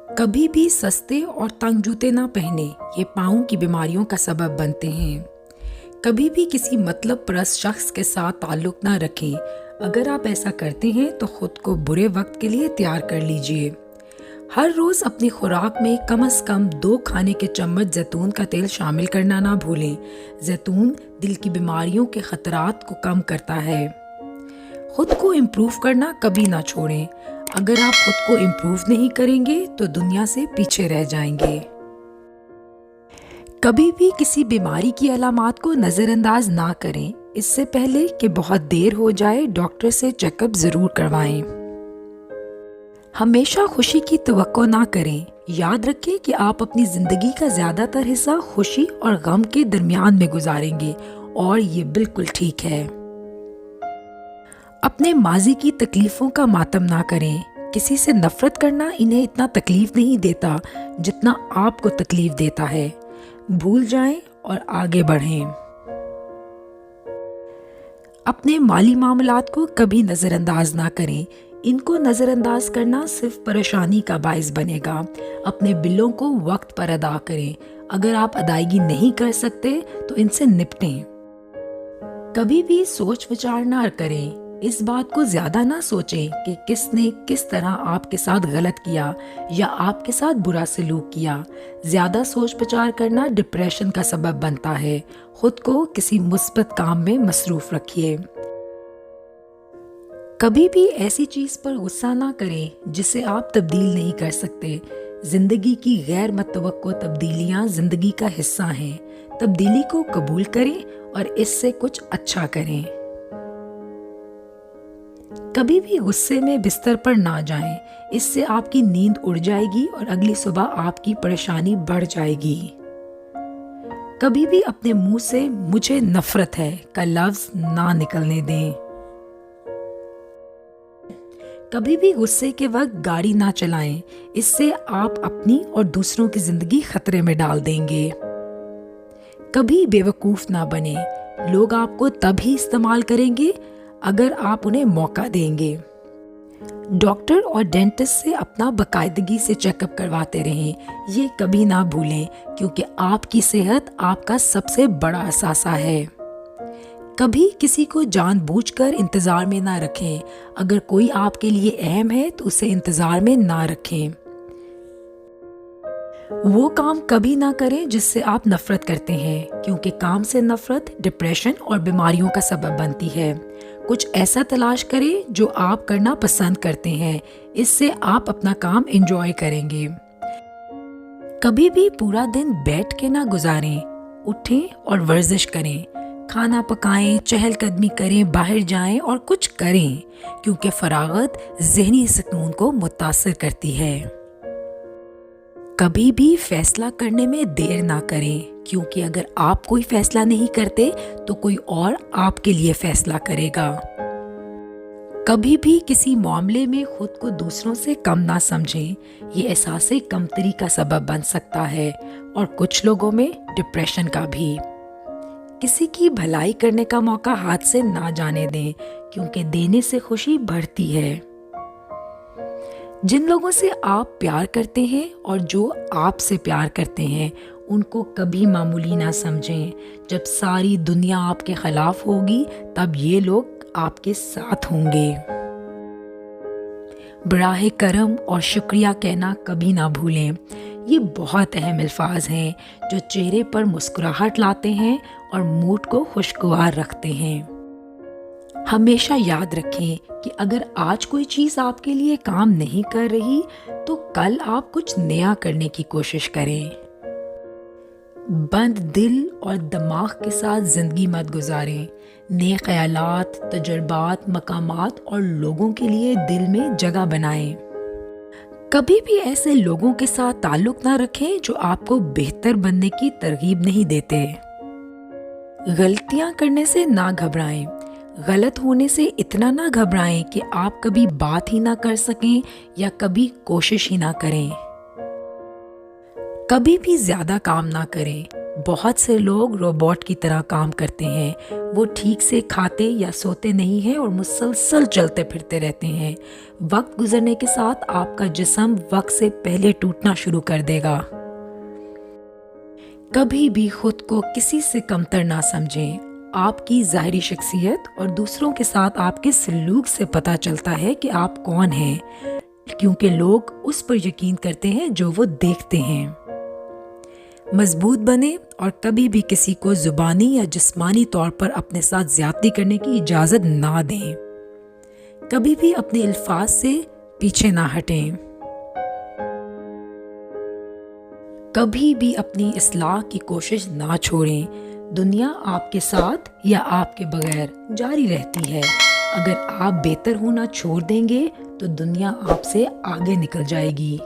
कभी भी सस्ते और तंग जूते ना पहने, ये पाँव की बीमारियों का सबब बनते हैं। कभी भी किसी मतलब परस्त शख्स के साथ ताल्लुक ना रखें। अगर आप ऐसा करते हैं तो खुद को बुरे वक्त के लिए तैयार कर लीजिए। हर रोज अपनी खुराक में कम से कम 2 खाने के चम्मच जैतून का तेल शामिल करना ना भूलें। जैतून दिल की बीमारियों के खतरात को कम करता है। खुद को इम्प्रूव करना कभी ना छोड़ें। अगर आप खुद को इम्प्रूव नहीं करेंगे तो दुनिया से पीछे रह जाएंगे। कभी भी किसी बीमारी की अलामात को नज़रअंदाज ना करें। इससे पहले कि बहुत देर हो जाए, डॉक्टर से चेकअप जरूर करवाएं। हमेशा खुशी की तवक्को ना करें। याद रखें कि आप अपनी जिंदगी का ज्यादातर हिस्सा खुशी और गम के दरमियान में गुजारेंगे और ये बिल्कुल ठीक है। अपने माजी की तकलीफों का मातम ना करें। किसी से नफरत करना इन्हें इतना तकलीफ नहीं देता जितना आपको तकलीफ देता है। भूल जाएं और आगे बढ़ें। अपने माली मामलात को कभी नजरअंदाज ना करें। इनको नजरअंदाज करना सिर्फ परेशानी का बायस बनेगा। अपने बिलों को वक्त पर अदा करें। अगर आप अदायगी नहीं कर सकते तो इनसे निपटें। कभी भी सोच विचार ना करें। इस बात को ज्यादा ना सोचें कि किसने किस तरह आपके साथ गलत किया या आपके साथ बुरा सलूक किया। ज्यादा सोच विचार करना डिप्रेशन का सबब बनता है। खुद को किसी मुस्बत काम में मसरूफ रखिए। कभी भी ऐसी चीज पर गुस्सा ना करें जिसे आप तब्दील नहीं कर सकते। जिंदगी की गैर मुतवक्को तब्दीलियां जिंदगी का हिस्सा हैं। तब्दीली को कबूल करें और इससे कुछ अच्छा करें। कभी भी गुस्से में बिस्तर पर ना जाएं। इससे आपकी नींद उड़ जाएगी और अगली सुबह आपकी परेशानी बढ़ जाएगी। कभी भी अपने मुंह से मुझे नफरत है का लफ्ज ना निकलने दें। कभी भी गुस्से के वक्त गाड़ी ना चलाएं। इससे आप अपनी और दूसरों की जिंदगी खतरे में डाल देंगे। कभी बेवकूफ ना बने। लोग आपको तभी इस्तेमाल करेंगे अगर आप उन्हें मौका देंगे। डॉक्टर और डेंटिस्ट से अपना बाकायदगी से चेकअप करवाते रहें। ये कभी ना भूलें क्योंकि आपकी सेहत आपका सबसे बड़ा असासा है। कभी किसी को जानबूझकर इंतजार में ना रखें। अगर कोई आपके लिए अहम है तो उसे इंतजार में ना रखें। वो काम कभी ना करें जिससे आप नफरत करते हैं क्योंकि काम से नफरत डिप्रेशन और बीमारियों का सबब बनती है। कुछ ऐसा तलाश करें जो आप करना पसंद करते हैं। इससे आप अपना काम एंजॉय करेंगे। कभी भी पूरा दिन बैठ के ना गुजारें। उठें और वर्जिश करें। खाना पकाएं, चहलकदमी करें, बाहर जाएं और कुछ करें क्योंकि फरागत ज़हनी सुकून को मुतासिर करती है। कभी भी फैसला करने में देर ना करें क्योंकि अगर आप कोई फैसला नहीं करते तो कोई और आपके लिए फैसला करेगा। कभी भी किसी मामले में खुद को दूसरों से कम ना समझें। ये एहसास कमतरी का सबब बन सकता है और कुछ लोगों में डिप्रेशन का भी। किसी की भलाई करने का मौका हाथ से ना जाने दें क्योंकि देने से खुशी बढ़ती है। जिन लोगों से आप प्यार करते हैं और जो आपसे प्यार करते हैं उनको कभी मामूली ना समझें। जब सारी दुनिया आपके खिलाफ होगी तब ये लोग आपके साथ होंगे। बराह करम और शुक्रिया कहना कभी ना भूलें। ये बहुत अहम अल्फाज हैं जो चेहरे पर मुस्कुराहट लाते हैं और मूड को खुशगवार रखते हैं। हमेशा याद रखें कि अगर आज कोई चीज़ आपके लिए काम नहीं कर रही तो कल आप कुछ नया करने की कोशिश करें। बंद दिल और दिमाग के साथ जिंदगी मत गुजारें। नए ख्यालात, तजुर्बात, मकामात और लोगों के लिए दिल में जगह बनाएं। कभी भी ऐसे लोगों के साथ ताल्लुक ना रखें जो आपको बेहतर बनने की तरगीब नहीं देते। गलतियां करने से ना घबराएं। गलत होने से इतना ना घबराएं कि आप कभी बात ही ना कर सकें या कभी कोशिश ही ना करें। कभी भी ज्यादा काम ना करें। بہت سے لوگ روبوٹ کی طرح کام کرتے ہیں، وہ ٹھیک سے کھاتے یا سوتے نہیں ہیں اور مسلسل چلتے پھرتے رہتے ہیں۔ وقت گزرنے کے ساتھ آپ کا جسم وقت سے پہلے ٹوٹنا شروع کر دے گا۔ کبھی بھی خود کو کسی سے کمتر نہ سمجھیں۔ آپ کی ظاہری شخصیت اور دوسروں کے ساتھ آپ کے سلوک سے پتہ چلتا ہے کہ آپ کون ہیں، کیونکہ لوگ اس پر یقین کرتے ہیں جو وہ دیکھتے ہیں۔ مضبوط بنیں اور کبھی بھی کسی کو زبانی یا جسمانی طور پر اپنے ساتھ زیادتی کرنے کی اجازت نہ دیں۔ کبھی بھی اپنے الفاظ سے پیچھے نہ ہٹیں۔ کبھی بھی اپنی اصلاح کی کوشش نہ چھوڑیں۔ دنیا آپ کے ساتھ یا آپ کے بغیر جاری رہتی ہے۔ اگر آپ بہتر ہونا چھوڑ دیں گے تو دنیا آپ سے آگے نکل جائے گی۔